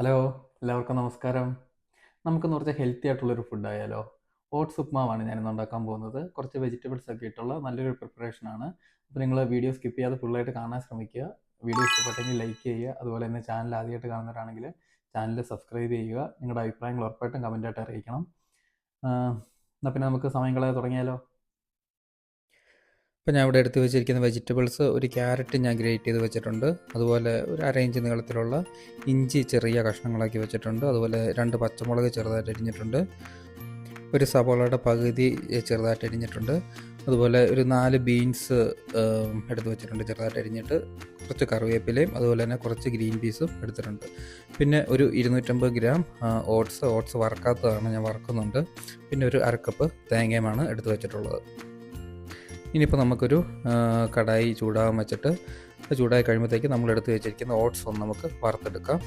Hello, എല്ലാവർക്കും നമസ്കാരം. നമുക്കിന്ന് കുറച്ച് ഹെൽത്തി ആയിട്ടുള്ളൊരു ഫുഡായാലോ? ഓട്സ് ഉപ്മാവാണ് ഞാനിന്ന് ഉണ്ടാക്കാൻ പോകുന്നത്. കുറച്ച് വെജിറ്റബിൾസ് ഒക്കെ ഇട്ടുള്ള നല്ലൊരു പ്രിപ്പറേഷനാണ്. അപ്പോൾ നിങ്ങൾ വീഡിയോ സ്കിപ്പ് ചെയ്യാതെ ഫുള്ളായിട്ട് കാണാൻ ശ്രമിക്കുക. വീഡിയോ ഇഷ്ടപ്പെട്ടെങ്കിൽ ലൈക്ക് ചെയ്യുക. അതുപോലെ തന്നെ ചാനൽ ആദ്യമായിട്ട് കാണുന്നവരാണെങ്കിൽ ചാനൽ സബ്സ്ക്രൈബ് ചെയ്യുക. നിങ്ങളുടെ അഭിപ്രായങ്ങൾ ഉറപ്പായിട്ടും കമൻറ്റായിട്ട് അറിയിക്കണം. എന്നാൽ പിന്നെ നമുക്ക് സമയം കളയാതെ തുടങ്ങിയാലോ? ഇപ്പോൾ ഞാൻ ഇവിടെ എടുത്ത് വെച്ചിരിക്കുന്ന വെജിറ്റബിൾസ്, ഒരു ക്യാരറ്റ് ഞാൻ ഗ്രേറ്റ് ചെയ്ത് വെച്ചിട്ടുണ്ട്. അതുപോലെ ഒരു 1/2 ഇഞ്ച് നീളത്തിലുള്ള ഇഞ്ചി ചെറിയ കഷ്ണങ്ങളാക്കി വെച്ചിട്ടുണ്ട്. അതുപോലെ 2 പച്ചമുളക് ചെറുതായിട്ട് അരിഞ്ഞിട്ടുണ്ട്. ഒരു സവോളയുടെ പകുതി ചെറുതായിട്ട് അരിഞ്ഞിട്ടുണ്ട്. അതുപോലെ ഒരു 4 ബീൻസ് എടുത്ത് വെച്ചിട്ടുണ്ട് ചെറുതായിട്ട് അരിഞ്ഞിട്ട്. കുറച്ച് കറിവേപ്പിലയും അതുപോലെ തന്നെ കുറച്ച് ഗ്രീൻ പീസും എടുത്തിട്ടുണ്ട്. പിന്നെ ഒരു 250 ഗ്രാം ഓട്സ് വറക്കാത്തതാണ്, ഞാൻ വറക്കുന്നുണ്ട്. പിന്നെ ഒരു 1/2 കപ്പ് തേങ്ങയുമാണ് എടുത്ത് വെച്ചിട്ടുള്ളത്. ഇനിയിപ്പോൾ നമുക്കൊരു കടായി ചൂടാകാൻ വെച്ചിട്ട് ചൂടായി കഴിയുമ്പോഴത്തേക്ക് നമ്മൾ എടുത്ത് വെച്ചിരിക്കുന്ന ഓട്സ് ഒന്ന് നമുക്ക് വറുത്തെടുക്കാം.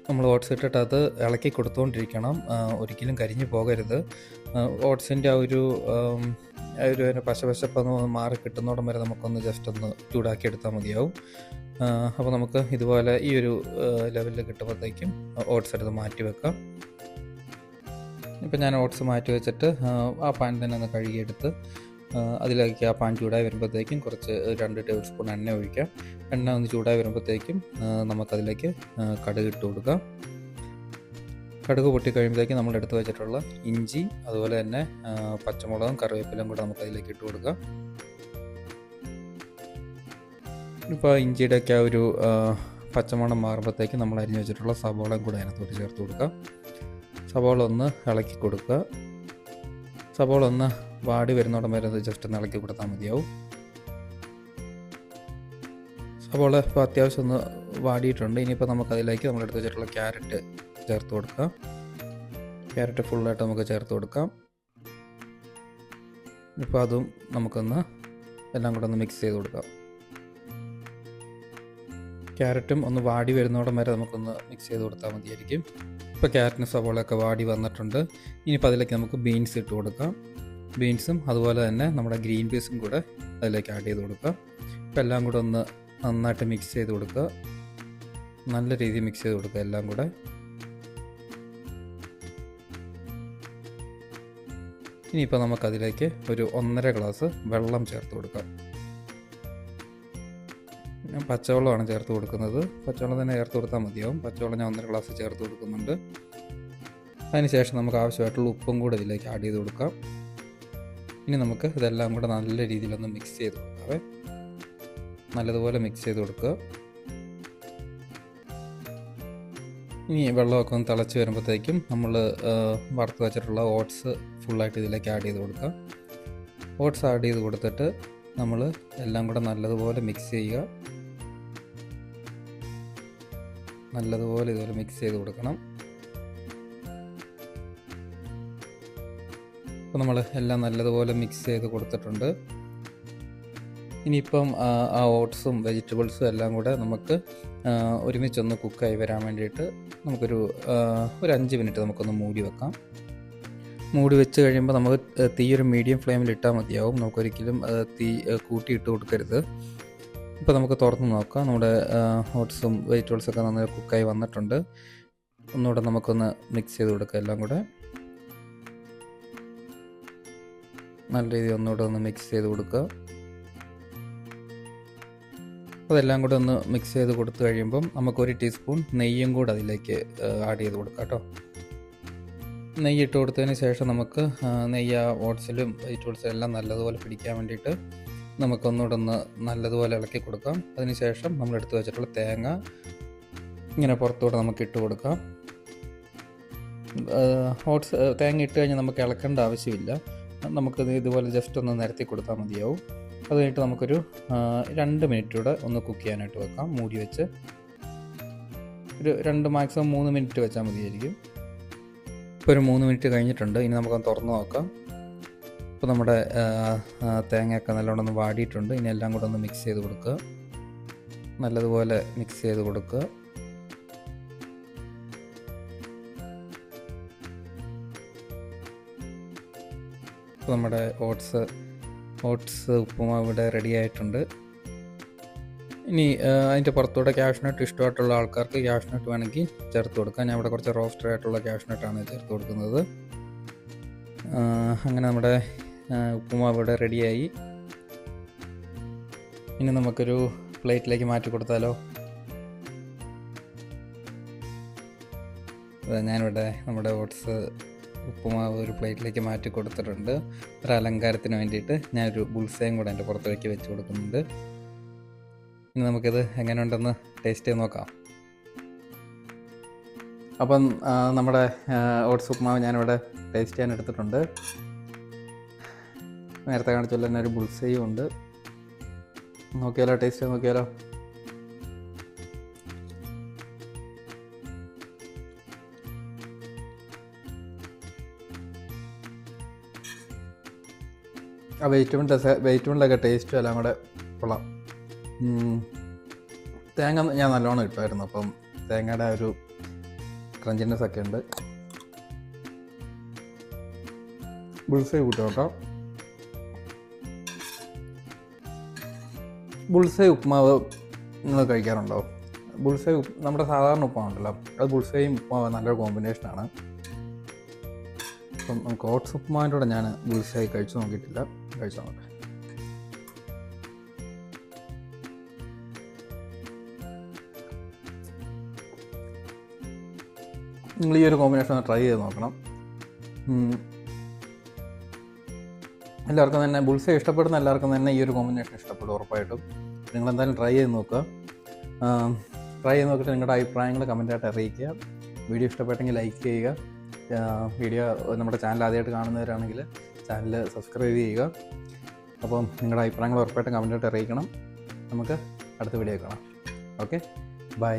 നമ്മൾ ഓട്സ് ഇട്ടിട്ട് അത് ഇളക്കി കൊടുത്തുകൊണ്ടിരിക്കണം, ഒരിക്കലും കരിഞ്ഞു പോകരുത്. ഓട്സിൻ്റെ ആ ഒരു പശപശപ്പൊന്ന് മാറി കിട്ടുന്നോടം വരെ നമുക്കൊന്ന് ജസ്റ്റ് ഒന്ന് ചൂടാക്കി എടുത്താൽ മതിയാവും. അപ്പോൾ നമുക്ക് ഇതുപോലെ ഈ ഒരു ലെവലിൽ കിട്ടുമ്പോഴത്തേക്കും ഓട്സ് എടുത്ത് മാറ്റി വെക്കാം. ഇപ്പം ഞാൻ ഓട്സ് മാറ്റി വെച്ചിട്ട് ആ പാൻ തന്നെ ഒന്ന് കഴുകിയെടുത്ത് അതിലേക്ക് ആ പാൻ ചൂടായി വരുമ്പോഴത്തേക്കും കുറച്ച് 2 ടേബിൾ സ്പൂൺ എണ്ണ ഒഴിക്കാം. എണ്ണ ഒന്ന് ചൂടായി വരുമ്പോഴത്തേക്കും നമുക്കതിലേക്ക് കടുക് ഇട്ട് കൊടുക്കാം. കടുക് പൊട്ടിക്കഴിയുമ്പോഴത്തേക്കും നമ്മൾ എടുത്ത് വെച്ചിട്ടുള്ള ഇഞ്ചി അതുപോലെ തന്നെ പച്ചമുളകും കറിവേപ്പിലും കൂടെ നമുക്കതിലേക്ക് ഇട്ട് കൊടുക്കാം. ഇപ്പോൾ ഇഞ്ചിയുടെയൊക്കെ ആ ഒരു പച്ചമണം മാറുമ്പോഴത്തേക്കും നമ്മൾ അരിഞ്ഞ് വെച്ചിട്ടുള്ള സവോളയും കൂടെ അതിനകത്തോട്ട് ചേർത്ത് കൊടുക്കാം. സവോള ഒന്ന് ഇളക്കി കൊടുക്കുക. സവോള ഒന്ന് വാടി വരുന്നോടം വരെ ജസ്റ്റ് ഒന്ന് ഇളക്കി കൊടുത്താൽ മതിയാവും. സവോള ഇപ്പോൾ അത്യാവശ്യം ഒന്ന് വാടിയിട്ടുണ്ട്. ഇനിയിപ്പോൾ നമുക്കതിലേക്ക് നമ്മൾ എടുത്ത് വെച്ചിട്ടുള്ള ക്യാരറ്റ് ചേർത്ത് കൊടുക്കാം. ക്യാരറ്റ് ഫുള്ളായിട്ട് നമുക്ക് ചേർത്ത് കൊടുക്കാം. ഇപ്പോൾ അതും നമുക്കൊന്ന് എല്ലാം കൂടെ ഒന്ന് മിക്സ് ചെയ്ത് കൊടുക്കാം. ക്യാരറ്റും ഒന്ന് വാടി വരുന്നോടം വരെ നമുക്കൊന്ന് മിക്സ് ചെയ്ത് കൊടുത്താൽ മതിയായിരിക്കും. ഇപ്പോൾ ക്യാരറ്റിന് സവോളയൊക്കെ വാടി വന്നിട്ടുണ്ട്. ഇനിയിപ്പോൾ അതിലേക്ക് നമുക്ക് ബീൻസ് ഇട്ട് കൊടുക്കാം. ബീൻസും അതുപോലെ തന്നെ നമ്മുടെ ഗ്രീൻ പീസും കൂടെ അതിലേക്ക് ആഡ് ചെയ്ത് കൊടുക്കാം. ഇപ്പോൾ എല്ലാം കൂടെ ഒന്ന് നന്നായിട്ട് മിക്സ് ചെയ്ത് കൊടുക്കുക. നല്ല രീതിയിൽ മിക്സ് ചെയ്ത് കൊടുക്കുക എല്ലാം കൂടെ. ഇനിയിപ്പോൾ നമുക്കതിലേക്ക് ഒരു 1.5 ഗ്ലാസ് വെള്ളം ചേർത്ത് കൊടുക്കാം. ഞാൻ പച്ചവെള്ളമാണ് ചേർത്ത് കൊടുക്കുന്നത്. പച്ചവെള്ളം തന്നെ ചേർത്ത് കൊടുത്താൽ മതിയാവും. പച്ചവെള്ളം ഞാൻ 1.5 ഗ്ലാസ് ചേർത്ത് കൊടുക്കുന്നുണ്ട്. അതിനുശേഷം നമുക്ക് ആവശ്യമായിട്ടുള്ള ഉപ്പും കൂടെ ഇതിലേക്ക് ആഡ് ചെയ്ത് കൊടുക്കാം. ഇനി നമുക്ക് ഇതെല്ലാം കൂടെ നല്ല രീതിയിലൊന്ന് മിക്സ് ചെയ്ത് കൊടുക്കാവേ. നല്ലതുപോലെ മിക്സ് ചെയ്ത് കൊടുക്കുക. ഇനി വെള്ളമൊക്കെ ഒന്ന് തിളച്ച് വരുമ്പോഴത്തേക്കും നമ്മൾ വറുത്ത് വെച്ചിട്ടുള്ള ഓട്സ് ഫുള്ളായിട്ട് ഇതിലേക്ക് ആഡ് ചെയ്ത് കൊടുക്കാം. ഓട്സ് ആഡ് ചെയ്ത് കൊടുത്തിട്ട് നമ്മൾ എല്ലാം കൂടെ നല്ലതുപോലെ മിക്സ് ചെയ്യുക. നല്ലതുപോലെ ഇതുപോലെ മിക്സ് ചെയ്ത് കൊടുക്കണം. അപ്പോൾ നമ്മൾ എല്ലാം നല്ലതുപോലെ മിക്സ് ചെയ്ത് കൊടുത്തിട്ടുണ്ട്. ഇനിയിപ്പം ആ ഓട്സും വെജിറ്റബിൾസും എല്ലാം കൂടെ നമുക്ക് ഒരുമിച്ചൊന്ന് കുക്കായി വരാൻ വേണ്ടിയിട്ട് നമുക്കൊരു 5 മിനിറ്റ് നമുക്കൊന്ന് മൂടി വെക്കാം. മൂടി വെച്ച് കഴിയുമ്പോൾ നമുക്ക് തീ ഒരു മീഡിയം ഫ്ലെയിമിൽ ഇട്ടാൽ മതിയാവും. നമുക്കൊരിക്കലും തീ കൂട്ടിയിട്ട് കൊടുക്കരുത്. ഇപ്പോൾ നമുക്ക് തുറന്ന് നോക്കാം. നമ്മുടെ ഓട്സും വെജിറ്റബിൾസൊക്കെ നന്നായി കുക്കായി വന്നിട്ടുണ്ട്. ഒന്നുകൂടെ നമുക്കൊന്ന് മിക്സ് ചെയ്ത് കൊടുക്കാം. എല്ലാം കൂടെ നല്ല രീതിയിൽ ഒന്നുകൂടെ ഒന്ന് മിക്സ് ചെയ്ത് കൊടുക്കുക. അതെല്ലാം കൂടെ ഒന്ന് മിക്സ് ചെയ്ത് കൊടുത്തു കഴിയുമ്പം നമുക്ക് 1 ടീസ്പൂൺ നെയ്യും കൂടെ അതിലേക്ക് ആഡ് ചെയ്ത് കൊടുക്കാം കേട്ടോ. നെയ്യ് ഇട്ട് കൊടുത്തതിന് ശേഷം നമുക്ക് നെയ്യ് ഓട്സിലും വെജിറ്റബിൾസും എല്ലാം നല്ലതുപോലെ പിടിക്കാൻ വേണ്ടിയിട്ട് നമുക്കൊന്നുകൂടെ ഒന്ന് നല്ലതുപോലെ ഇളക്കി കൊടുക്കാം. അതിനുശേഷം നമ്മൾ എടുത്ത് വെച്ചിട്ടുള്ള തേങ്ങ ഇങ്ങനെ പുറത്തൂടെ നമുക്ക് ഇട്ട് കൊടുക്കാം. തേങ്ങ ഇട്ട് കഴിഞ്ഞാൽ നമുക്ക് ഇളക്കേണ്ട ആവശ്യമില്ല. നമുക്ക് ഇതുപോലെ ജസ്റ്റ് ഒന്ന് നിരത്തി കൊടുത്താൽ മതിയാവും. അത് കഴിഞ്ഞിട്ട് നമുക്കൊരു 2 മിനിറ്റ് കൂടെ ഒന്ന് കുക്ക് ചെയ്യാനായിട്ട് വെക്കാം. മൂടി വെച്ച് ഒരു 2 മാക്സിമം 3 മിനിറ്റ് വെച്ചാൽ മതിയായിരിക്കും. ഇപ്പോൾ ഒരു 3 മിനിറ്റ് കഴിഞ്ഞിട്ടുണ്ട്. ഇനി നമുക്കൊന്ന് തുറന്ന് നോക്കാം. ഇപ്പോൾ നമ്മുടെ തേങ്ങയൊക്കെ നല്ലോണം ഒന്ന് വാടിയിട്ടുണ്ട്. ഇനി എല്ലാം കൂടെ ഒന്ന് മിക്സ് ചെയ്ത് കൊടുക്കുക. നല്ലതുപോലെ മിക്സ് ചെയ്ത് കൊടുക്കുക. ഇപ്പോൾ നമ്മുടെ ഓട്സ് ഉപ്പുമാവ് ഇവിടെ റെഡി ആയിട്ടുണ്ട്. ഇനി അതിൻ്റെ പുറത്തൂടെ ക്യാഷ്നട്ട് ഇഷ്ടമായിട്ടുള്ള ആൾക്കാർക്ക് ക്യാഷ്നട്ട് വേണമെങ്കിൽ ചേർത്ത് കൊടുക്കാം. ഞാൻ ഇവിടെ കുറച്ച് റോസ്റ്റഡ് ആയിട്ടുള്ള ക്യാഷ്നട്ടാണ് ചേർത്ത് കൊടുക്കുന്നത്. അങ്ങനെ നമ്മുടെ ഉപ്പുമാവ് ഇവിടെ റെഡിയായി. ഇനി നമുക്കൊരു പ്ലേറ്റിലേക്ക് മാറ്റി കൊടുത്താലോ? ഞാനിവിടെ നമ്മുടെ ഓട്സ് ഉപ്പുമാവ് ഒരു പ്ലേറ്റിലേക്ക് മാറ്റി കൊടുത്തിട്ടുണ്ട്. ഒരു അലങ്കാരത്തിന് വേണ്ടിയിട്ട് ഞാനൊരു ബുൾസയും കൂടെ എൻ്റെ പുറത്തേക്ക് വെച്ച് കൊടുക്കുന്നുണ്ട്. ഇനി നമുക്കിത് എങ്ങനെയുണ്ടെന്ന് ടേസ്റ്റ് ചെയ്ത് നോക്കാം. അപ്പം നമ്മുടെ ഓട്സ് ഉപ്പുമാവ് ഞാനിവിടെ ടേസ്റ്റ് ചെയ്യാൻ എടുത്തിട്ടുണ്ട്. നേരത്തെ കാണിച്ചുള്ള തന്നെ ഒരു ബുൾസയും ഉണ്ട്. നോക്കിയാലോ? ടേസ്റ്റ് ചെയ്ത് നോക്കിയാലോ? ആ വെജിറ്റബിളിൻ്റെയൊക്കെ ടേസ്റ്റും എല്ലാം കൂടെ കൊള്ളാം. തേങ്ങ ഞാൻ നല്ലോണം ഇട്ടായിരുന്നു, അപ്പം തേങ്ങയുടെ ഒരു ക്രഞ്ചിനെസ് ഒക്കെ ഉണ്ട്. ബുൾസൈ കൂട്ടും കേട്ടോ. ബുൾസൈ ഉപ്പുമാവ് നിങ്ങൾ കഴിക്കാറുണ്ടോ? നമ്മുടെ സാധാരണ ഉപ്പുമാവുണ്ടല്ലോ, അത് ബുൾസൈയും ഉപ്പുമാവ് നല്ലൊരു കോമ്പിനേഷനാണ്. അപ്പം നമുക്ക് ഓട്സ് ഉപ്പുമാവിൻ്റെ കൂടെ ഞാൻ ബുൾസൈ കഴിച്ചു നോക്കിയിട്ടില്ല, കഴിച്ചു നോക്കട്ടെ. നിങ്ങൾ ഈ ഒരു കോമ്പിനേഷൻ ഒന്ന് ട്രൈ ചെയ്ത് നോക്കണം. എല്ലാവർക്കും തന്നെ ബുൾസൈ ഇഷ്ടപ്പെടുന്ന എല്ലാവർക്കും തന്നെ ഈ ഒരു കോമ്പിനേഷൻ ഇഷ്ടപ്പെടും ഉറപ്പായിട്ടും. നിങ്ങളെന്തായാലും ട്രൈ ചെയ്ത് നോക്കുക. ട്രൈ ചെയ്ത് നോക്കിയിട്ട് നിങ്ങളുടെ അഭിപ്രായങ്ങൾ കമൻറ്റായിട്ട് അറിയിക്കുക. വീഡിയോ ഇഷ്ടപ്പെട്ടെങ്കിൽ ലൈക്ക് ചെയ്യുക. വീഡിയോ നമ്മുടെ ചാനൽ ആദ്യമായിട്ട് കാണുന്നവരാണെങ്കിൽ ചാനൽ സബ്സ്ക്രൈബ് ചെയ്യുക. അപ്പം നിങ്ങളുടെ അഭിപ്രായങ്ങൾ ഉറപ്പായിട്ടും കമൻറ്റായിട്ട് അറിയിക്കണം. നമുക്ക് അടുത്ത വീഡിയോ കാണാം. Okay, by.